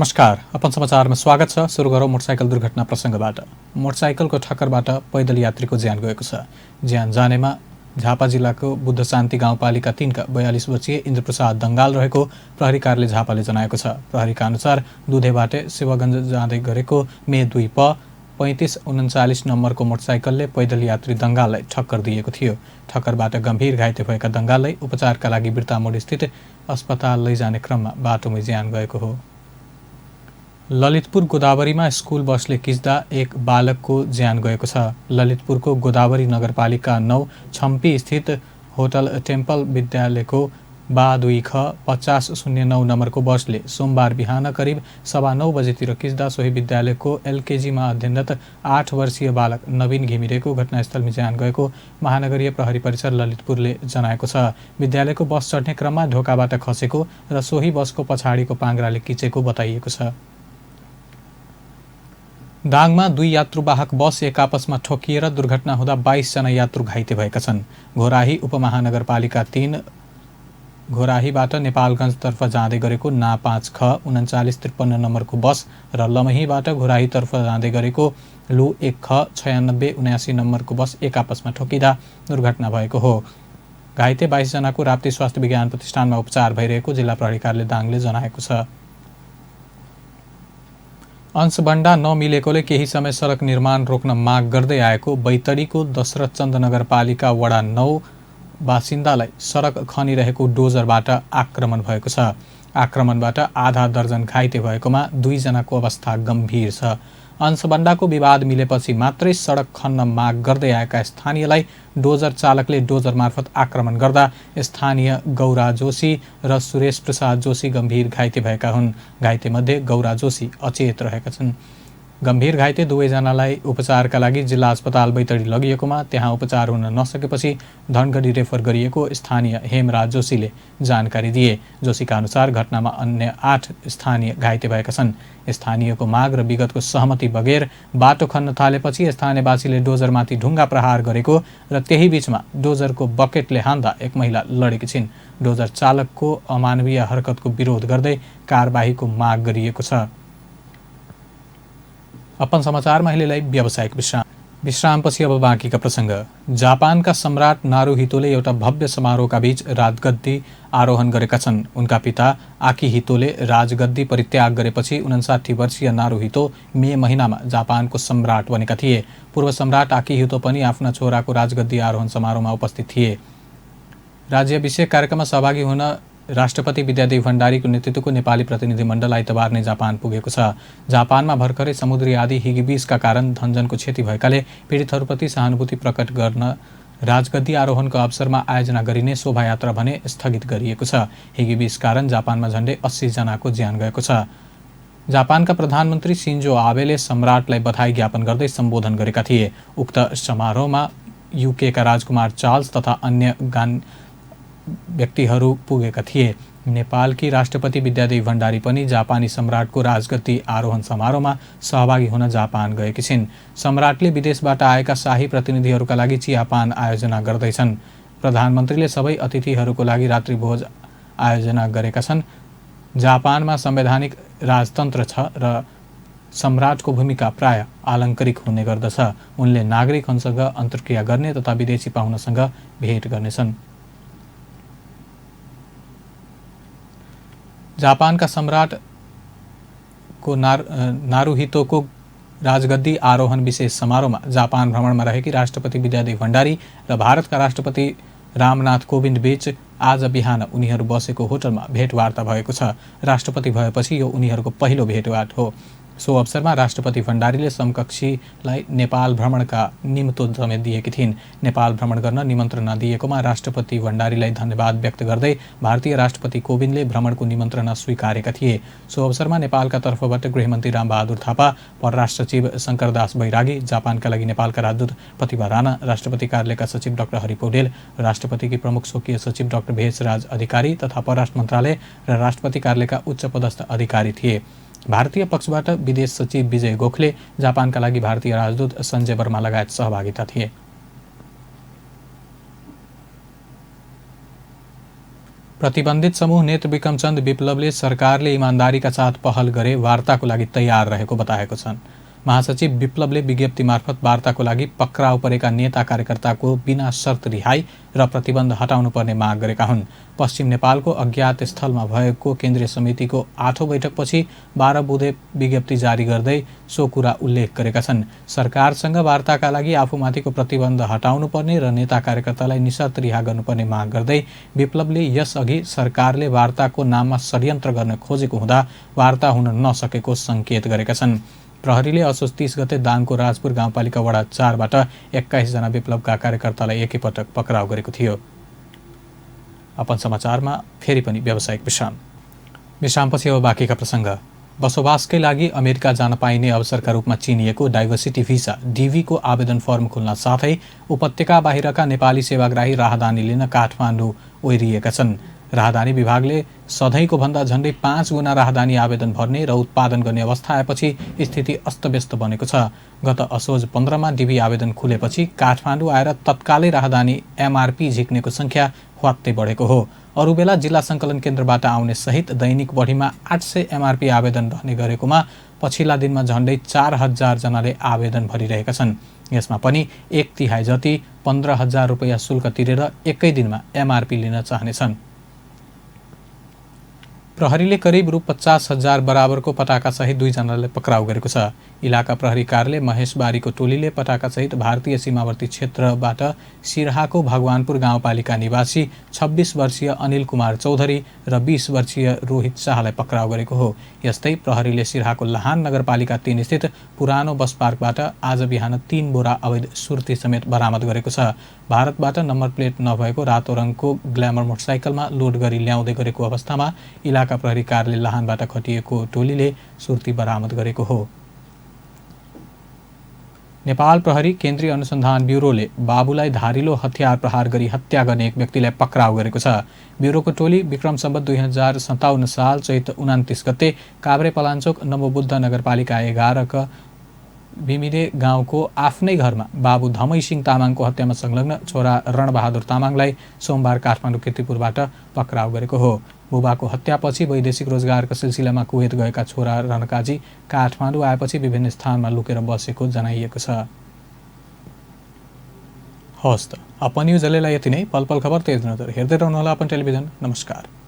नमस्कार, अपन समाचारमा स्वागत छ। सुरु गरौँ मोटरसाइकल दुर्घटना प्रसङ्गबाट। मोटरसाइकलको ठक्करबाट पैदल यात्रीको ज्यान गएको छ। ज्यान जानेमा झापा जिल्लाको बुद्ध शान्ति गाउँपालिका 3 का 42 वर्षीय इन्द्रप्रसाद दङ्गाल रहेको प्रहरी कार्यालय झापाले जनाएको छ। प्रहरीका अनुसार दुधेबाट शिवगञ्ज जाँदै गरेको मे 2 प 3539 नम्बरको मोटरसाइकलले पैदल यात्री दङ्गाललाई ठक्कर दिएको थियो। ठक्करबाट गम्भीर घाइते भएका दङ्गाललाई उपचारका लागि बिर्तामोड स्थित अस्पताल लैजाने क्रममा बाटोमै ज्यान गएको हो। ललितपुर गोदावरीमा स्कुल बसले किच्दा एक बालकको ज्यान गएको छ। ललितपुरको गोदावरी नगरपालिका 9 छम्पी स्थित होटल टेम्पल विद्यालयको बा 2 ख 5009 नम्बरको बसले सोमबार बिहान करिब 9:15 बजेतिर किच्दा सोही विद्यालयको एलकेजीमा अध्ययनरत 8 वर्षीय बालक नवीन घिमिरेको घटनास्थलमा ज्यान गएको महानगरीय प्रहरी परिसर ललितपुरले जनाएको छ। विद्यालयको बस चढ्ने क्रममा ढोकाबाट खसेको र सोही बसको पछाडिको पाङ्ग्राले किचेको बताइएको छ। दाङमा 2 यात्रुवाहक बस एक आपसमा ठोकिएर दुर्घटना हुँदा 22 जना यात्रु घाइते भएका छन्। घोराही उपमहानगरपालिका 3 घोराहीबाट नेपालगञ्जतर्फ जाँदै गरेको ना 5 ख 3953 नम्बरको बस र लमहीबाट घोराहीतर्फ जाँदै गरेको लु 1 ख 9679 नम्बरको बस एक आपसमा ठोकिँदा दुर्घटना भएको हो। घाइते 22 जनाको राप्ती स्वास्थ्य विज्ञान प्रतिष्ठानमा उपचार भइरहेको जिल्ला प्रहरी कार्यालय दाङले जनाएको छ। अंशबन्डा नमिलेकोले केही समय सडक निर्माण रोक्न माग गर्दै आएको बैतडीको दशरथचन्द नगरपालिका वडा 9 बासिन्दालाई सडक खनिरहेको डोजरबाट आक्रमण भएको छ। आक्रमणबाट आधा दर्जन घाइते भएकोमा 2 जनाको अवस्था गम्भीर छ। अंशबन्डाको विवाद मिलेपछि मात्रै सडक खन्न माग गर्दै आएका स्थानीयलाई डोजर चालकले डोजर मार्फत आक्रमण गर्दा स्थानीय गौरा जोशी र सुरेश प्रसाद जोशी गम्भीर घाइते भएका हुन्। घाइतेमध्ये गौरा जोशी अचेत रहेका छन्। गम्भीर घाइते दुवैजनालाई उपचारका लागि जिल्ला अस्पताल बैतडी लगिएकोमा त्यहाँ उपचार हुन नसकेपछि धनगढी रेफर गरिएको स्थानीय हेमराज जोशीले जानकारी दिए। जोशीका अनुसार घटनामा अन्य 8 स्थानीय घाइते भएका छन्। स्थानीयको माग र विगतको सहमति बगैर बाटो खन्न थालेपछि स्थानीयवासीले डोजरमाथि ढुङ्गा प्रहार गरेको र त्यही बीचमा डोजरको बकेटले हान्दा एक महिला लडेकी छिन्। डोजर चालकको अमानवीय हरकतको विरोध गर्दै कारबाहीको माग गरिएको छ। अपन समाचारमा अहिलेलाई व्यावसायिक विश्रामपछि अब बाँकीका प्रसङ्ग। जापानका सम्राट नारुहितोले एउटा भव्य समारोहका बीच राजगद्दी आरोहण गरेका छन्। उनका पिता आकिहितोले राजगद्दी परित्याग गरेपछि 59 वर्षीय नारुहितो मे महिनामा जापानको सम्राट बनेका थिए। पूर्व सम्राट आकिहितो पनि आफ्ना छोराको राजगद्दी आरोहण समारोहमा उपस्थित थिए। राज्याभिषेक कार्यक्रममा सहभागी हुन राष्ट्रपति विद्यादेवी भण्डारीको नेतृत्वको नेपाली प्रतिनिधिमण्डल आइतबार नै जापान पुगेको छ। जापानमा भर्खरै समुद्री आँधी हिगिबिसका कारण धनजनको क्षति भएकाले पीडितहरूप्रति सहानुभूति प्रकट गर्न राजगद्दी आरोहणको अवसरमा आयोजना गरिने शोभायात्रा भने स्थगित गरिएको छ। हिगिबिस कारण जापानमा झण्डै 80 जनाको ज्यान गएको छ। जापानका प्रधानमन्त्री सिन्जो आबेले सम्राटलाई बधाई ज्ञापन गर्दै सम्बोधन गरेका थिए। उक्त समारोहमा युकेका राजकुमार चार्ल्स तथा अन्य व्यक्तिहरू पुगेका थिए। नेपालकी राष्ट्रपति विद्यादेवी भण्डारी पनि जापानी सम्राटको राजगद्दी आरोहण समारोहमा सहभागी हुन जापान गएकी छिन्। सम्राटले विदेशबाट आएका शाही प्रतिनिधिहरूका लागि चियापान आयोजना गर्दैछन्। प्रधानमन्त्रीले सबै अतिथिहरूको लागि रात्रिभोज आयोजना गरेका छन्। जापानमा संवैधानिक राजतन्त्र छ र सम्राटको भूमिका प्राय आलङ्कारिक हुने गर्दछ। उनले नागरिकहरूसँग अन्तर्क्रिया गर्ने तथा विदेशी पाहुनासँग भेट गर्नेछन्। जापानका सम्राटको नारुहितोको राजगद्दी आरोहण विशेष समारोहमा जापान भ्रमणमा रहेकी राष्ट्रपति विद्यादेवी भण्डारी र भारतका राष्ट्रपति रामनाथ कोविन्द बीच आज बिहान उनीहरू बसेको होटलमा भेटवार्ता भएको छ। राष्ट्रपति भएपछि यो उनीहरूको पहिलो भेटवाट हो। सो अवसरमा राष्ट्रपति भण्डारीले समकक्षीलाई नेपाल भ्रमणका निम्तो समेत दिएकी थिइन्। नेपाल भ्रमण गर्न निमन्त्रण नदिएकोमा राष्ट्रपति भण्डारीलाई धन्यवाद व्यक्त गर्दै भारतीय राष्ट्रपति कोविन्दले भ्रमणको निमन्त्रणा स्वीकारेका थिए। सो अवसरमा नेपालका तर्फबाट गृहमन्त्री रामबहादुर थापा, परराष्ट्र सचिव शङ्करदास बैरागी, जापानका लागि नेपालका राजदूत प्रतिभा राणा, राष्ट्रपति कार्यालयका सचिव डाक्टर हरि पौडेल, राष्ट्रपतिकी प्रमुख स्वकीय सचिव डाक्टर भेषराज अधिकारी तथा परराष्ट्र मन्त्रालय र राष्ट्रपति कार्यालयका उच्च पदस्थ अधिकारी थिए। भारतीय पक्षबाट विदेश सचिव विजय गोखले, जापानका लागि भारतीय राजदूत सञ्जय वर्मा लगायत सहभागिता थिए। प्रतिबन्धित समूह नेत्र विक्रमचन्द विप्लवले सरकारले इमान्दारीका साथ पहल गरे वार्ताको लागि तयार रहेको बताएको छन्। महासचिव विप्लवले विज्ञप्ति मार्फत वार्ताको लागि पक्राउ परेका नेता कार्यकर्ताको बिना शर्त रिहाई र प्रतिबन्ध हटाउनु पर्ने माग गरेका हुन्। पश्चिम नेपालको अज्ञात स्थलमा भएको केन्द्रीय समितिको 8औं बैठकपछि 12 बुधे विज्ञप्ति जारी गर्दै सो कुरा उल्लेख गरेका छन्। सरकारसँग वार्ताका लागि आफूमाथिको प्रतिबन्ध हटाउनु पर्ने र नेता कार्यकर्तालाई निशर्त रिहा गर्नुपर्ने माग गर्दै विप्लवले यसअघि सरकारले वार्ताको नाममा षड्यन्त्र गर्न खोजेको हुँदा वार्ता हुन नसकेको सङ्केत गरेका छन्। प्रहरीले असोज 30 गते दाङको राजपुर गाउँपालिका वडा 4बाट 21 जना विप्लवका कार्यकर्तालाई एकैपटक पक्राउ गरेको थियो। अपन समाचारमा फेरि पनि व्यावसायिक विश्रामपछि अब बाँकीका प्रसङ्ग। बसोबासकै लागि अमेरिका जान पाइने अवसरका रूपमा चिनिएको डाइभर्सिटी भिसा DV को आवेदन फर्म खुल्न साथै उपत्यका बाहिरका नेपाली सेवाग्राही राहदानी लिन काठमाडौँ ओइरिएका छन्। राहदानी विभागले सधैँको भन्दा झन्डै 5 गुणा राहदानी आवेदन भर्ने र उत्पादन गर्ने अवस्था आएपछि स्थिति अस्तव्यस्त बनेको छ। गत असोज 15 मा DV आवेदन खुलेपछि काठमाडौँ आएर तत्कालै राहदानी MRP झिक्नेको सङ्ख्या ह्वात्तै बढेको हो। अरू बेला जिल्ला सङ्कलन केन्द्रबाट आउने सहित दैनिक बढीमा 800 MRP आवेदन रहने गरेकोमा पछिल्ला दिनमा झन्डै 4000 जनाले आवेदन भरिरहेका छन्। यसमा पनि 1/3 जति 15,000 रुपैयाँ शुल्क तिरेर एकै दिनमा MRP लिन चाहनेछन्। प्रहरीले करिब रु 50,000 बराबरको पटाकासहित 2 जनालाई पक्राउ गरेको छ। इलाका प्रहरी कार्यालय महेशबारीको टोलीले पटाकासहित भारतीय सीमावर्ती क्षेत्रबाट सिराहाको भगवानपुर गाउँपालिका निवासी 26 वर्षीय अनिल कुमार चौधरी र 20 वर्षीय रोहित शाहलाई पक्राउ गरेको हो। यस्तै प्रहरीले सिराहाको लाहान नगरपालिका 3 स्थित पुरानो बस पार्कबाट आज बिहान 3 बोरा अवैध सुर्ती समेत बरामद गरेको छ। भारतबाट नम्बर प्लेट नभएको रातो रङको ग्ल्यामर मोटरसाइकलमा लोड गरी ल्याउँदै गरेको अवस्थामा इलाका प्रहरी कार्यालय लाहानबाट खटिएको टोलीले सुर्ती बरामद गरेको हो। नेपाल प्रहरी केन्द्रीय अनुसन्धान ब्युरोले बाबुलाई धारिलो हतियार प्रहार गरी हत्या गर्ने एक व्यक्तिलाई पक्राउ गरेको छ। ब्युरोको टोली विक्रम सम्वत 2057 साल चैत 29 गते काभ्रे पलाञ्चोक नवबुद्ध नगरपालिका 11 का बिमिरे गाउँको आफ्नै घरमा बाबु धमैसिंह तामाङको हत्यामा संलग्न छोरा रणबहादुर तामाङलाई सोमबार काठमाडौँ कीर्तिपुरबाट पक्राउ गरेको हो। बुबाको हत्यापछि वैदेशिक रोजगारका सिलसिलामा कुवेत गएका छोरा रणकाजी काठमाडौँ आएपछि विभिन्न स्थानमा लुकेर बसेको जनाइएको छ। हवस् त, अपन न्युज अहिलेलाई यति नै। पल पल खबर तेज नजर हेर्दै रहनुहोला अपन टेलिभिजन। नमस्कार।